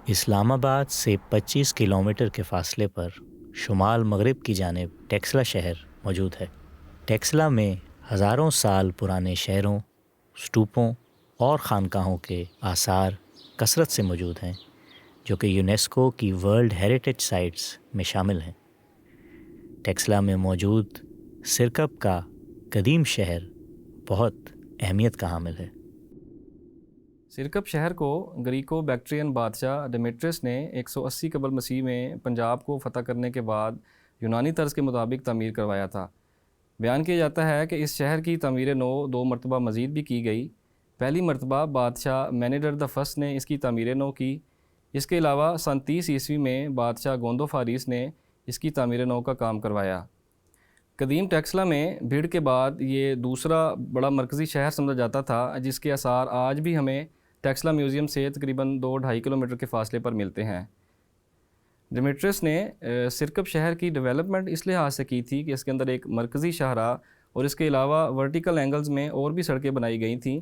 اسلام آباد سے 25 کلومیٹر کے فاصلے پر شمال مغرب کی جانب ٹیکسلا شہر موجود ہے۔ ٹیکسلا میں ہزاروں سال پرانے شہروں، اسٹوپوں اور خانقاہوں کے آثار کثرت سے موجود ہیں، جو کہ یونیسکو کی ورلڈ ہیریٹیج سائٹس میں شامل ہیں۔ ٹیکسلا میں موجود سرکپ کا قدیم شہر بہت اہمیت کا حامل ہے۔ سرکپ شہر کو گریکو بیکٹرین بادشاہ ڈیمیٹرس نے 180 قبل مسیح میں پنجاب کو فتح کرنے کے بعد یونانی طرز کے مطابق تعمیر کروایا تھا۔ بیان کیا جاتا ہے کہ اس شہر کی تعمیر نو 2 مرتبہ مزید بھی کی گئی۔ پہلی مرتبہ بادشاہ مینیڈر فرسٹ نے اس کی تعمیر نو کی۔ اس کے علاوہ سن 30 عیسوی میں بادشاہ گوندو فاریس نے اس کی تعمیر نو کا کام کروایا۔ قدیم ٹیکسلا میں بھیڑ کے بعد یہ دوسرا بڑا مرکزی شہر سمجھا جاتا تھا، جس کے آثار آج بھی ہمیں ٹیکسلا میوزیم سے تقریباً 2-2.5 کلومیٹر کے فاصلے پر ملتے ہیں۔ ڈیمیٹرس نے سرکپ شہر کی ڈیولپمنٹ اس لحاظ سے کی تھی کہ اس کے اندر ایک مرکزی شاہراہ اور اس کے علاوہ ورٹیکل اینگلز میں اور بھی سڑکیں بنائی گئی تھیں۔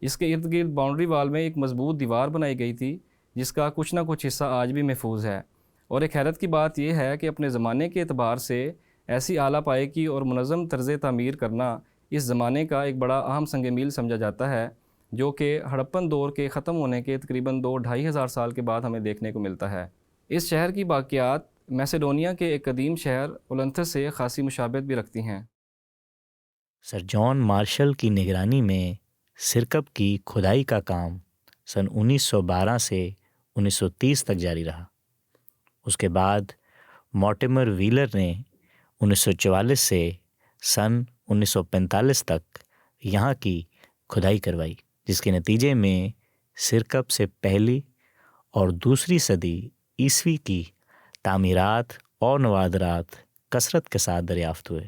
اس کے ارد گرد باؤنڈری وال میں ایک مضبوط دیوار بنائی گئی تھی، جس کا کچھ نہ کچھ حصہ آج بھی محفوظ ہے۔ اور ایک حیرت کی بات یہ ہے کہ اپنے زمانے کے اعتبار سے ایسی اعلیٰ پائے کی اور منظم طرز تعمیر کرنا اس زمانے کا ایک بڑا اہم سنگ میل سمجھا جاتا ہے، جو کہ ہڑپن دور کے ختم ہونے کے تقریباً 2-2.5 ہزار سال کے بعد ہمیں دیکھنے کو ملتا ہے۔ اس شہر کی باقیات میسیڈونیا کے ایک قدیم شہر اولنتھس سے خاصی مشابہت بھی رکھتی ہیں۔ سر جان مارشل کی نگرانی میں سرکپ کی کھدائی کا کام سن 1912 سے 1930 تک جاری رہا۔ اس کے بعد مورٹیمر ویلر نے 1944 سے سن 1945 تک یہاں کی کھدائی کروائی، جس کے نتیجے میں سرکپ سے پہلی اور دوسری صدی عیسوی کی تعمیرات اور نوادرات کثرت کے ساتھ دریافت ہوئے۔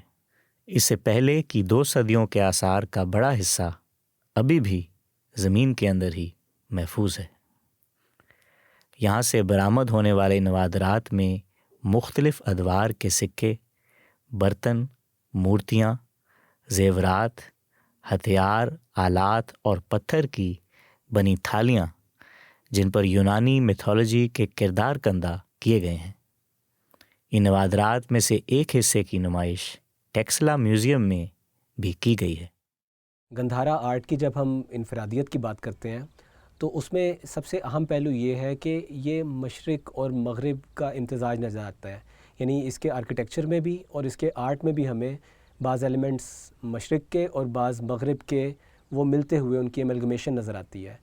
اس سے پہلے کی 2 صدیوں کے آثار کا بڑا حصہ ابھی بھی زمین کے اندر ہی محفوظ ہے۔ یہاں سے برآمد ہونے والے نوادرات میں مختلف ادوار کے سکے، برتن، مورتیاں، زیورات، ہتھیار، آلات اور پتھر کی بنی تھالیاں، جن پر یونانی میتھولوجی کے کردار کندہ کیے گئے ہیں۔ ان نوادرات میں سے ایک حصے کی نمائش ٹیکسلا میوزیم میں بھی کی گئی ہے۔ گندھارا آرٹ کی جب ہم انفرادیت کی بات کرتے ہیں تو اس میں سب سے اہم پہلو یہ ہے کہ یہ مشرق اور مغرب کا امتزاج نظر آتا ہے، یعنی اس کے آرکیٹیکچر میں بھی اور اس کے آرٹ میں بھی ہمیں بعض ایلیمنٹس مشرق کے اور بعض مغرب کے وہ ملتے ہوئے ان کی ایملگمیشن نظر آتی ہے۔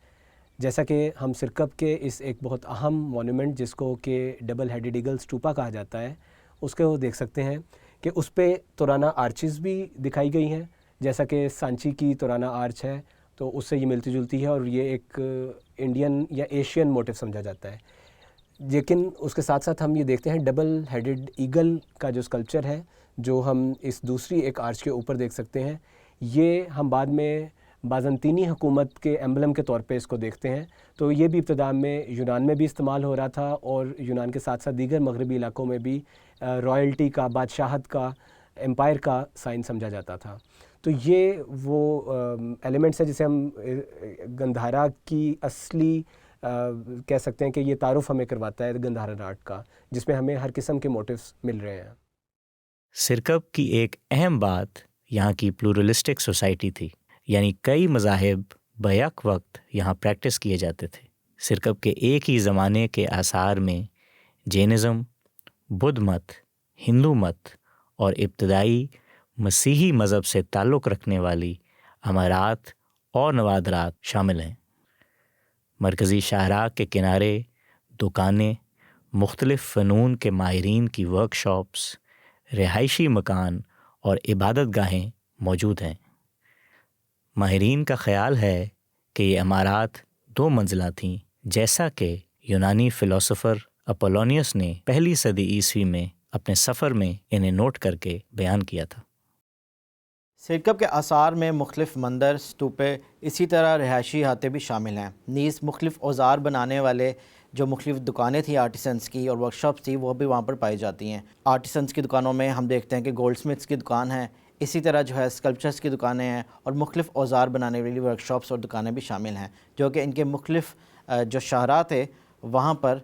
جیسا کہ ہم سرکپ کے اس ایک بہت اہم مونومنٹ جس کو کہ ڈبل ہیڈڈ ایگل اسٹوپا کہا جاتا ہے، اس کو دیکھ سکتے ہیں کہ اس پہ تورانہ آرچز بھی دکھائی گئی ہیں، جیسا کہ سانچی کی تورانہ آرچ ہے تو اس سے یہ ملتی جلتی ہے اور یہ ایک انڈین یا ایشین موٹیو سمجھا جاتا ہے۔ لیکن اس کے ساتھ ساتھ ہم یہ دیکھتے ہیں ڈبل ہیڈڈ ایگل کا جو اسکلپچر ہے، جو ہم اس دوسری ایک آرچ کے اوپر دیکھ سکتے ہیں، یہ ہم بعد میں بازنطینی حکومت کے ایمبلم کے طور پہ اس کو دیکھتے ہیں۔ تو یہ بھی ابتدا میں یونان میں بھی استعمال ہو رہا تھا اور یونان کے ساتھ ساتھ دیگر مغربی علاقوں میں بھی رائلٹی کا، بادشاہت کا، امپائر کا سائن سمجھا جاتا تھا۔ تو یہ وہ ایلیمنٹس ہیں جسے ہم گندھارا کی اصلی کہہ سکتے ہیں کہ یہ تعارف ہمیں کرواتا ہے گندھارا آرٹ کا، جس میں ہمیں ہر قسم کے موٹیوز مل رہے ہیں۔ سرکپ کی ایک اہم بات یہاں کی پلورلسٹک سوسائٹی تھی، یعنی کئی مذاہب بیک وقت یہاں پریکٹس کیے جاتے تھے۔ سرکپ کے ایک ہی زمانے کے آثار میں جینزم، بدھ مت، ہندو مت اور ابتدائی مسیحی مذہب سے تعلق رکھنے والی عمارات اور نوادرات شامل ہیں۔ مرکزی شاہراہ کے کنارے دکانیں، مختلف فنون کے ماہرین کی ورکشاپس، رہائشی مکان اور عبادت گاہیں موجود ہیں۔ ماہرین کا خیال ہے کہ یہ عمارات 2 منزلہ تھیں، جیسا کہ یونانی فلسفر اپولونیوس نے پہلی صدی عیسوی میں اپنے سفر میں انہیں نوٹ کر کے بیان کیا تھا۔ سرکپ کے آثار میں مختلف مندر، اسٹوپے، اسی طرح رہائشی احاطے بھی شامل ہیں۔ نیز مختلف اوزار بنانے والے جو مختلف دکانیں تھیں آرٹیسنس کی اور ورکشاپس تھی، وہ بھی وہاں پر پائی جاتی ہیں۔ آرٹیسنس کی دکانوں میں ہم دیکھتے ہیں کہ گولڈ سمتھس کی دکان ہے، اسی طرح جو ہے اسکلپچرس کی دکانیں ہیں اور مختلف اوزار بنانے والی ورکشاپس اور دکانیں بھی شامل ہیں، جو کہ ان کے مختلف جو شاہراہ تھے وہاں پر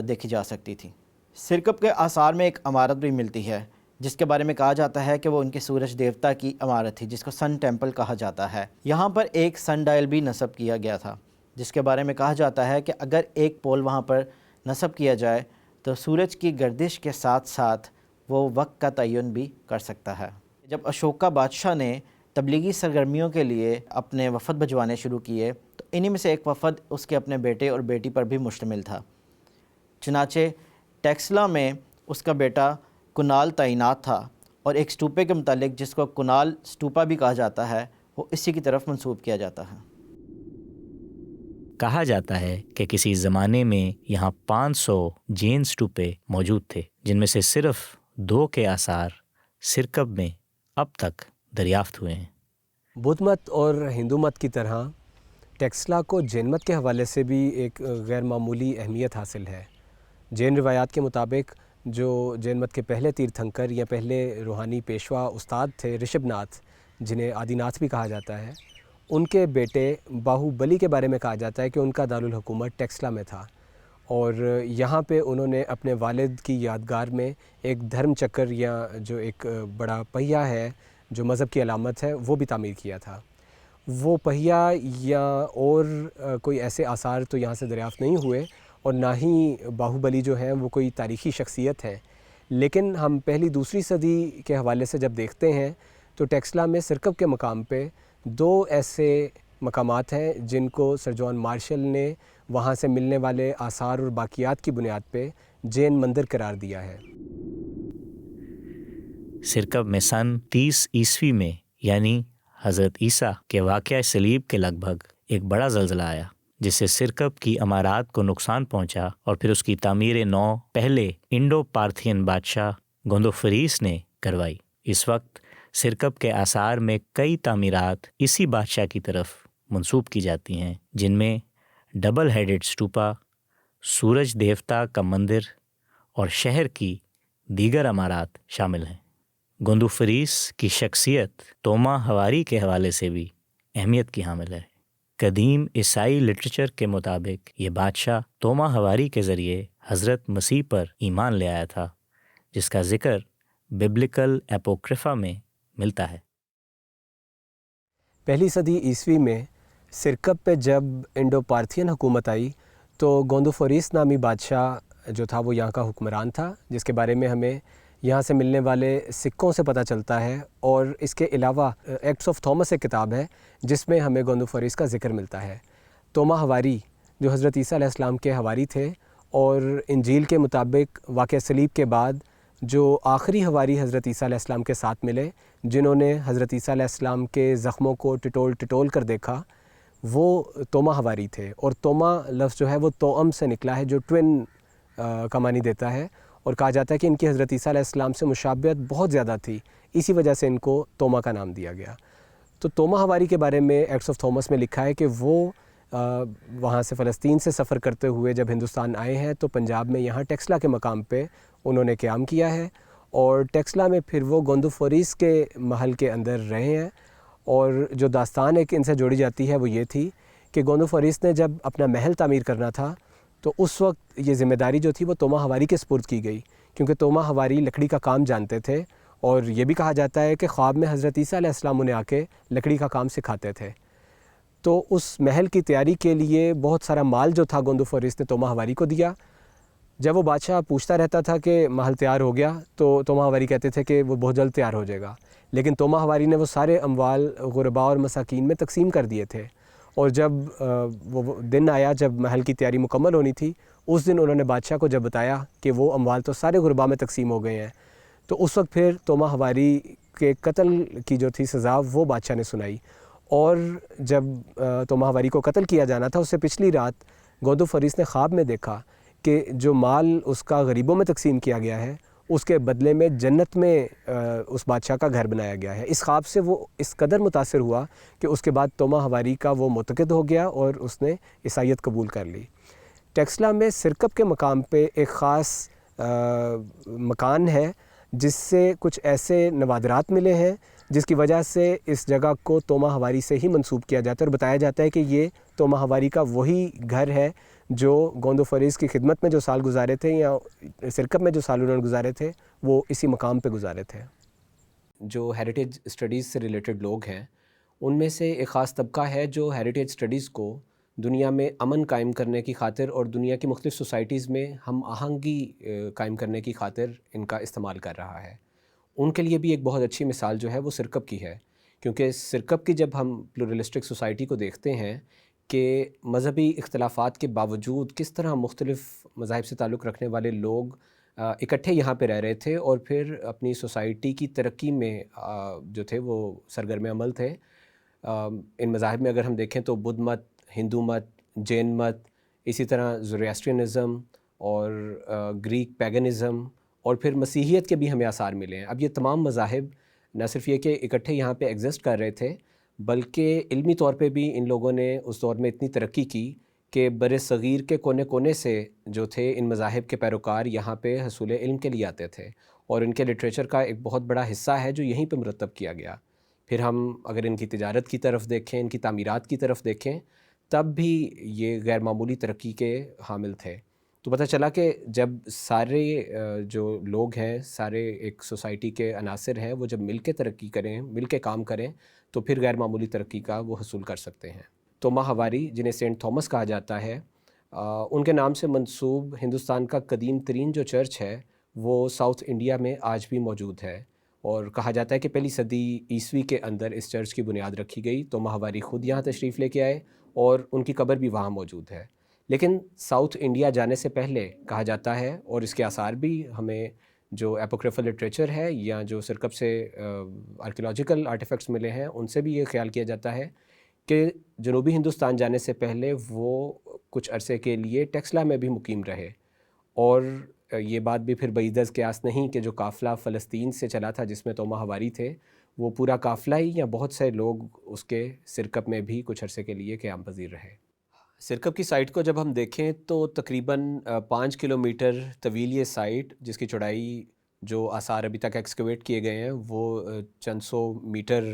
دیکھی جا سکتی تھی۔ سرکپ کے آثار میں ایک عمارت بھی ملتی ہے جس کے بارے میں کہا جاتا ہے کہ وہ ان کے سورج دیوتا کی عمارت تھی، جس کو سن ٹیمپل کہا جاتا ہے۔ یہاں پر ایک سن ڈائل بھی نصب کیا گیا تھا جس کے بارے میں کہا جاتا ہے کہ اگر ایک پول وہاں پر نصب کیا جائے تو سورج کی گردش کے ساتھ ساتھ وہ وقت کا تعین بھی کر سکتا ہے۔ جب اشوکا بادشاہ نے تبلیغی سرگرمیوں کے لیے اپنے وفد بھجوانے شروع کیے تو انہی میں سے ایک وفد اس کے اپنے بیٹے اور بیٹی پر بھی مشتمل تھا۔ چنانچہ ٹیکسلا میں اس کا بیٹا کنال تعینات تھا اور ایک سٹوپے کے متعلق، جس کو کنال سٹوپا بھی کہا جاتا ہے، وہ اسی کی طرف منسوب کیا جاتا ہے۔ کہا جاتا ہے کہ کسی زمانے میں یہاں 500 جین سٹوپے موجود تھے، جن میں سے صرف 2 کے آثار سرکب میں اب تک دریافت ہوئے ہیں۔ بدھ مت اور ہندو مت کی طرح ٹیکسلا کو جین مت کے حوالے سے بھی ایک غیر معمولی اہمیت حاصل ہے۔ جین روایات کے مطابق جو جین مت کے پہلے تیرتھنکر یا پہلے روحانی پیشوا استاد تھے رشبھ ناتھ، جنہیں آدی ناتھ بھی کہا جاتا ہے، ان کے بیٹے باہو بلی کے بارے میں کہا جاتا ہے کہ ان کا دارالحکومت ٹیکسلا میں تھا، اور یہاں پہ انہوں نے اپنے والد کی یادگار میں ایک دھرم چکر یا جو ایک بڑا پہیہ ہے جو مذہب کی علامت ہے وہ بھی تعمیر کیا تھا۔ وہ پہیہ یا اور کوئی ایسے آثار تو یہاں سے دریافت نہیں ہوئے، اور نہ ہی باہو بلی جو ہیں وہ کوئی تاریخی شخصیت ہے، لیکن ہم پہلی دوسری صدی کے حوالے سے جب دیکھتے ہیں تو ٹیکسلا میں سرکب کے مقام پہ 2 ایسے مقامات ہیں جن کو سر جان مارشل نے وہاں سے ملنے والے آثار اور باقیات کی بنیاد پہ جین مندر قرار دیا ہے۔ سرکب میں سن 30 عیسوی میں یعنی حضرت عیسیٰ کے واقعہ صلیب کے لگ بھگ ایک بڑا زلزلہ آیا، جس سے سرکب کی عمارات کو نقصان پہنچا، اور پھر اس کی تعمیر نو پہلے انڈو پارتھین بادشاہ گوندوفریس نے کروائی۔ اس وقت سرکب کے آثار میں کئی تعمیرات اسی بادشاہ کی طرف منسوب کی جاتی ہیں، جن میں ڈبل ہیڈڈ سٹوپا، سورج دیوتا کا مندر اور شہر کی دیگر عمارات شامل ہیں۔ گوندوفریس کی شخصیت توما ہواری کے حوالے سے بھی اہمیت کی حامل ہے۔ قدیم عیسائی لٹریچر کے مطابق یہ بادشاہ توما ہواری کے ذریعے حضرت مسیح پر ایمان لے آیا تھا، جس کا ذکر ببلیکل اپوکریفا میں ملتا ہے۔ پہلی صدی عیسوی میں سرکب پہ جب انڈو پارتھین حکومت آئی تو گوندوفریس نامی بادشاہ جو تھا وہ یہاں کا حکمران تھا، جس کے بارے میں ہمیں یہاں سے ملنے والے سکوں سے پتہ چلتا ہے، اور اس کے علاوہ ایکٹس آف تھامس ایک کتاب ہے جس میں ہمیں گوندوفریس کا ذکر ملتا ہے۔ توما ہواری جو حضرت عیسیٰ علیہ السلام کے حواری تھے، اور انجیل کے مطابق واقعہ صلیب کے بعد جو آخری حواری حضرت عیسیٰ علیہ السلام کے ساتھ ملے، جنہوں نے حضرت عیسیٰ علیہ السلام کے زخموں کو ٹٹول کر دیکھا، وہ توما ہواری تھے۔ اور توما لفظ جو ہے وہ توأم سے نکلا ہے، جو ٹوین کا معنی دیتا ہے، اور کہا جاتا ہے کہ ان کی حضرت عیسیٰ علیہ السلام سے مشابہت بہت زیادہ تھی، اسی وجہ سے ان کو توما کا نام دیا گیا۔ تو توما ہواری کے بارے میں ایکٹس آف تھامس میں لکھا ہے کہ وہ وہاں سے فلسطین سے سفر کرتے ہوئے جب ہندوستان آئے ہیں تو پنجاب میں یہاں ٹیکسلا کے مقام پہ انہوں نے قیام کیا ہے، اور ٹیکسلا میں پھر وہ گوندوفریس کے محل کے اندر رہے ہیں۔ اور جو داستان ایک ان سے جوڑی جاتی ہے وہ یہ تھی کہ گوندوفریس نے جب اپنا محل تعمیر کرنا تھا تو اس وقت یہ ذمہ داری جو تھی وہ توما ہواری کے سپرد کی گئی، کیونکہ توما ہواری لکڑی کا کام جانتے تھے، اور یہ بھی کہا جاتا ہے کہ خواب میں حضرت عیسیٰ علیہ السلام انہیں آ کے لکڑی کا کام سکھاتے تھے۔ تو اس محل کی تیاری کے لیے بہت سارا مال جو تھا گوندوفریس نے توما ہواری کو دیا۔ جب وہ بادشاہ پوچھتا رہتا تھا کہ محل تیار ہو گیا تو توما ہواری کہتے تھے کہ وہ بہت جلد تیار ہو جائے گا، لیکن توما ہواری نے وہ سارے اموال غرباء اور مساکین میں تقسیم کر دیے تھے، اور جب وہ دن آیا جب محل کی تیاری مکمل ہونی تھی، اس دن انہوں نے بادشاہ کو جب بتایا کہ وہ اموال تو سارے غرباء میں تقسیم ہو گئے ہیں، تو اس وقت پھر توما ہواری کے قتل کی جو تھی سزا وہ بادشاہ نے سنائی۔ اور جب توما ہواری کو قتل کیا جانا تھا، اس سے پچھلی رات گوندوفریس نے خواب میں دیکھا کہ جو مال اس کا غریبوں میں تقسیم کیا گیا ہے، اس کے بدلے میں جنت میں اس بادشاہ کا گھر بنایا گیا ہے۔ اس خواب سے وہ اس قدر متاثر ہوا کہ اس کے بعد توما ہواری کا وہ معتقد ہو گیا اور اس نے عیسائیت قبول کر لی۔ ٹیکسلا میں سرکب کے مقام پہ ایک خاص مکان ہے جس سے کچھ ایسے نوادرات ملے ہیں جس کی وجہ سے اس جگہ کو توما ہواری سے ہی منسوب کیا جاتا ہے، اور بتایا جاتا ہے کہ یہ توما ہواری کا وہی گھر ہے جو گوند و فریز کی خدمت میں جو سال گزارے تھے یا سرکپ میں جو سال انہوں نے گزارے تھے وہ اسی مقام پہ گزارے تھے۔ جو ہیریٹیج اسٹڈیز سے ریلیٹڈ لوگ ہیں ان میں سے ایک خاص طبقہ ہے جو ہیریٹیج اسٹڈیز کو دنیا میں امن قائم کرنے کی خاطر اور دنیا کی مختلف سوسائٹیز میں ہم آہنگی قائم کرنے کی خاطر ان کا استعمال کر رہا ہے۔ ان کے لیے بھی ایک بہت اچھی مثال جو ہے وہ سرکپ کی ہے، کیونکہ سرکپ کی جب ہم پلورلسٹک سوسائٹی کو دیکھتے ہیں کہ مذہبی اختلافات کے باوجود کس طرح مختلف مذاہب سے تعلق رکھنے والے لوگ اکٹھے یہاں پہ رہ رہے تھے اور پھر اپنی سوسائٹی کی ترقی میں جو تھے وہ سرگرم عمل تھے۔ ان مذاہب میں اگر ہم دیکھیں تو بدھ مت، ہندو مت، جین مت، اسی طرح زوریاسٹرینزم اور گریک پیگنزم اور پھر مسیحیت کے بھی ہمیں آثار ملے ہیں۔ اب یہ تمام مذاہب نہ صرف یہ کہ اکٹھے یہاں پہ ایگزسٹ کر رہے تھے بلکہ علمی طور پہ بھی ان لوگوں نے اس دور میں اتنی ترقی کی کہ بر صغیر کے کونے کونے سے جو تھے ان مذاہب کے پیروکار یہاں پہ حصول علم کے لیے آتے تھے، اور ان کے لٹریچر کا ایک بہت بڑا حصہ ہے جو یہیں پہ مرتب کیا گیا۔ پھر ہم اگر ان کی تجارت کی طرف دیکھیں، ان کی تعمیرات کی طرف دیکھیں، تب بھی یہ غیر معمولی ترقی کے حامل تھے۔ تو پتہ چلا کہ جب سارے جو لوگ ہیں، سارے ایک سوسائٹی کے عناصر ہیں، وہ جب مل کے ترقی کریں، مل کے کام کریں تو پھر غیر معمولی ترقی کا وہ حصول کر سکتے ہیں۔ توما ہواری جنہیں سینٹ تھامس کہا جاتا ہے، ان کے نام سے منسوب ہندوستان کا قدیم ترین جو چرچ ہے وہ ساؤتھ انڈیا میں آج بھی موجود ہے، اور کہا جاتا ہے کہ پہلی صدی عیسوی کے اندر اس چرچ کی بنیاد رکھی گئی۔ توما ہواری خود یہاں تشریف لے کے آئے اور ان کی قبر بھی وہاں موجود ہے۔ لیکن ساؤتھ انڈیا جانے سے پہلے کہا جاتا ہے، اور اس کے آثار بھی ہمیں جو اپوکریفل لٹریچر ہے یا جو سرکپ سے آرکیولوجیکل آرٹیفیکٹس ملے ہیں ان سے بھی یہ خیال کیا جاتا ہے کہ جنوبی ہندوستان جانے سے پہلے وہ کچھ عرصے کے لیے ٹیکسلا میں بھی مقیم رہے، اور یہ بات بھی پھر بعید از قیاس نہیں کہ جو قافلہ فلسطین سے چلا تھا جس میں توما ہواری تھے، وہ پورا قافلہ ہی یا بہت سے لوگ اس کے سرکپ میں بھی کچھ عرصے کے لیے قیام پذیر رہے۔ سرکپ کی سائٹ کو جب ہم دیکھیں تو تقریباً 5 کلومیٹر طویل یہ سائٹ، جس کی چوڑائی جو آثار ابھی تک ایکسکیویٹ کیے گئے ہیں وہ چند سو میٹر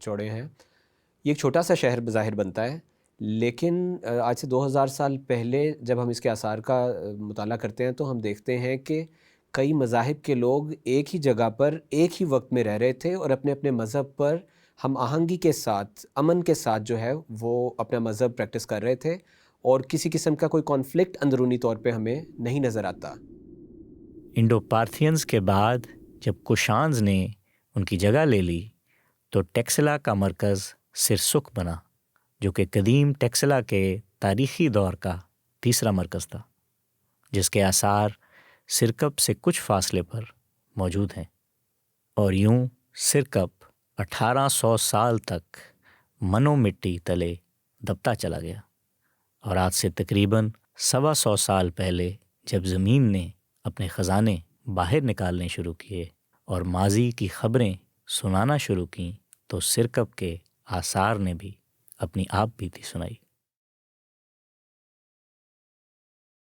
چوڑے ہیں۔ یہ ایک چھوٹا سا شہر بظاہر بنتا ہے، لیکن آج سے 2000 سال پہلے جب ہم اس کے آثار کا مطالعہ کرتے ہیں تو ہم دیکھتے ہیں کہ کئی مذاہب کے لوگ ایک ہی جگہ پر ایک ہی وقت میں رہ رہے تھے اور اپنے اپنے مذہب پر ہم آہنگی کے ساتھ، امن کے ساتھ جو ہے وہ اپنا مذہب پریکٹس کر رہے تھے، اور کسی قسم کا کوئی کانفلکٹ اندرونی طور پہ ہمیں نہیں نظر آتا۔ انڈو پارتھینز کے بعد جب کوشانز نے ان کی جگہ لے لی تو ٹیکسلا کا مرکز سرسک بنا، جو کہ قدیم ٹیکسلا کے تاریخی دور کا تیسرا مرکز تھا، جس کے آثار سرکپ سے کچھ فاصلے پر موجود ہیں۔ اور یوں سرکپ 1800 سال تک منو مٹی تلے دبتا چلا گیا، اور آج سے تقریباً 125 سال پہلے جب زمین نے اپنے خزانے باہر نکالنے شروع کیے اور ماضی کی خبریں سنانا شروع کیں تو سرکپ کے آثار نے بھی اپنی آپ بیتی سنائی۔